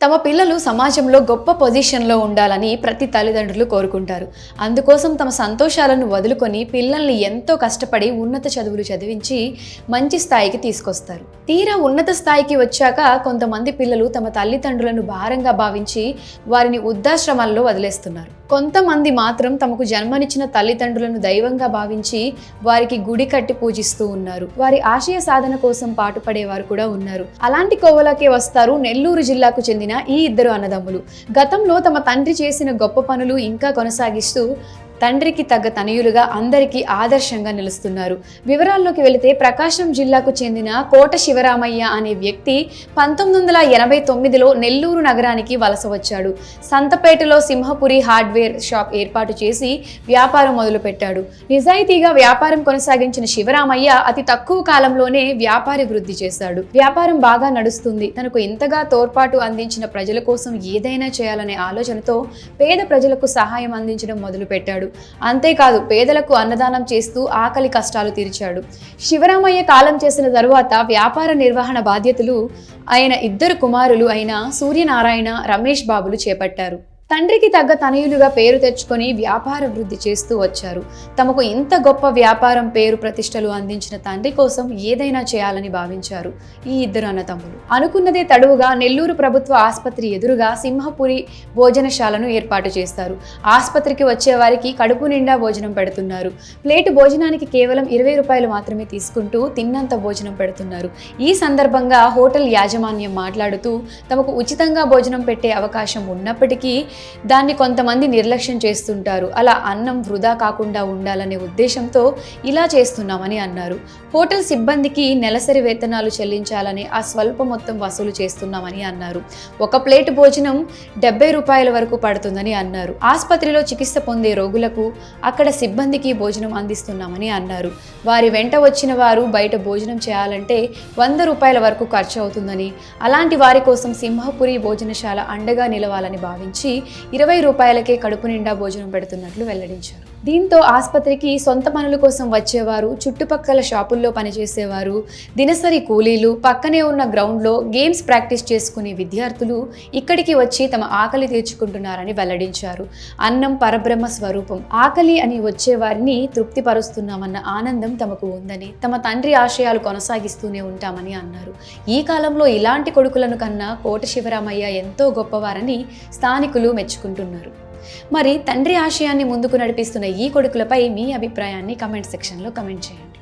తమ పిల్లలు సమాజంలో గొప్ప పొజిషన్లో ఉండాలని ప్రతి తల్లిదండ్రులు కోరుకుంటారు. అందుకోసం తమ సంతోషాలను వదులుకొని పిల్లల్ని ఎంతో కష్టపడి ఉన్నత చదువులు చదివించి మంచి స్థాయికి తీసుకొస్తారు. తీరా ఉన్నత స్థాయికి వచ్చాక కొంతమంది పిల్లలు తమ తల్లిదండ్రులను భారంగా భావించి వారిని వృద్ధాశ్రమాల్లో వదిలేస్తున్నారు. కొంతమంది మాత్రం తమకు జన్మనిచ్చిన తల్లిదండ్రులను దైవంగా భావించి వారికి గుడి కట్టి పూజిస్తూ ఉన్నారు. వారి ఆశయ సాధన కోసం పాటుపడేవారు కూడా ఉన్నారు. అలాంటి కోవలకే వస్తారు నెల్లూరు జిల్లాకు చెందిన ఈ ఇద్దరు అన్నదమ్ములు. గతంలో తమ తండ్రి చేసిన గొప్ప పనులు ఇంకా కొనసాగిస్తూ తండ్రికి తగ్గ తనయులుగా అందరికీ ఆదర్శంగా నిలుస్తున్నారు. వివరాల్లోకి వెళితే ప్రకాశం జిల్లాకు చెందిన కోట శివరామయ్య అనే వ్యక్తి 1989లో నెల్లూరు నగరానికి వలస వచ్చాడు. సంతపేటలో సింహపురి హార్డ్వేర్ షాప్ ఏర్పాటు చేసి వ్యాపారం మొదలుపెట్టాడు. నిజాయితీగా వ్యాపారం కొనసాగించిన శివరామయ్య అతి తక్కువ కాలంలోనే వ్యాపారి వృద్ధి చేశాడు. వ్యాపారం బాగా నడుస్తుంది. తనకు ఇంతగా తోడ్పాటు అందించిన ప్రజల కోసం ఏదైనా చేయాలనే ఆలోచనతో పేద ప్రజలకు సహాయం అందించడం మొదలుపెట్టాడు. అంతేకాదు పేదలకు అన్నదానం చేస్తూ ఆకలి కష్టాలు తీర్చాడు. శివరామయ్య కాలం చేసిన తరువాత వ్యాపార నిర్వహణ బాధ్యతలు ఆయన ఇద్దరు కుమారులు అయిన సూర్యనారాయణ, రమేష్ బాబులు చేపట్టారు. తండ్రికి తగ్గ తనయులుగా పేరు తెచ్చుకొని వ్యాపార వృద్ధి చేస్తూ వచ్చారు. తమకు ఇంత గొప్ప వ్యాపారం పేరు ప్రతిష్టలు అందించిన తండ్రి కోసం ఏదైనా చేయాలని భావించారు ఈ ఇద్దరు అన్నతమ్ములు. అనుకున్నదే తడువుగా నెల్లూరు ప్రభుత్వ ఆసుపత్రి ఎదురుగా సింహపురి భోజనశాలను ఏర్పాటు చేస్తారు. ఆసుపత్రికి వచ్చే వారికి కడుపు నిండా భోజనం పెడుతున్నారు. ప్లేటు భోజనానికి కేవలం 20 రూపాయలు మాత్రమే తీసుకుంటూ తిన్నంత భోజనం పెడుతున్నారు. ఈ సందర్భంగా హోటల్ యాజమాన్యం మాట్లాడుతూ తమకు ఉచితంగా భోజనం పెట్టే అవకాశం ఉన్నప్పటికీ దాన్ని కొంతమంది నిర్లక్ష్యం చేస్తుంటారు. అలా అన్నం వృధా కాకుండా ఉండాలనే ఉద్దేశంతో ఇలా చేస్తున్నామని అన్నారు. హోటల్ సిబ్బందికి నెలసరి వేతనాలు చెల్లించాలని ఆ స్వల్ప మొత్తం వసూలు చేస్తున్నామని అన్నారు. ఒక ప్లేటు భోజనం 70 రూపాయల వరకు పడుతుందని అన్నారు. ఆసుపత్రిలో చికిత్స పొందే రోగులకు అక్కడ సిబ్బందికి భోజనం అందిస్తున్నామని అన్నారు. వారి వెంట వచ్చిన వారు బయట భోజనం చేయాలంటే 100 రూపాయల వరకు ఖర్చు అవుతుందని, అలాంటి వారి కోసం సింహపురి భోజనశాల అండగా నిలవాలని భావించి 20 రూపాయలకే కడుపు నిండా భోజనం పెడుతున్నట్లు వెల్లడించారు. దీంతో ఆసుపత్రికి సొంత పనుల కోసం వచ్చేవారు, చుట్టుపక్కల షాపుల్లో పనిచేసేవారు, దినసరి కూలీలు, పక్కనే ఉన్న గ్రౌండ్లో గేమ్స్ ప్రాక్టీస్ చేసుకునే విద్యార్థులు ఇక్కడికి వచ్చి తమ ఆకలి తీర్చుకుంటున్నారని వెల్లడించారు. అన్నం పరబ్రహ్మ స్వరూపం. ఆకలి అని వచ్చేవారిని తృప్తిపరుస్తున్నామన్న ఆనందం తమకు ఉందని, తమ తండ్రి ఆశయాలు కొనసాగిస్తూనే ఉంటామని అన్నారు. ఈ కాలంలో ఇలాంటి కొడుకులను కన్నా కోట శివరామయ్య ఎంతో గొప్పవారని స్థానికులు మెచ్చుకుంటున్నారు. మరి తండ్రి ఆశయాన్ని ముందుకు నడిపిస్తున్న ఈ కొడుకులపై మీ అభిప్రాయాన్ని కమెంట్ సెక్షన్లో కమెంట్ చేయండి.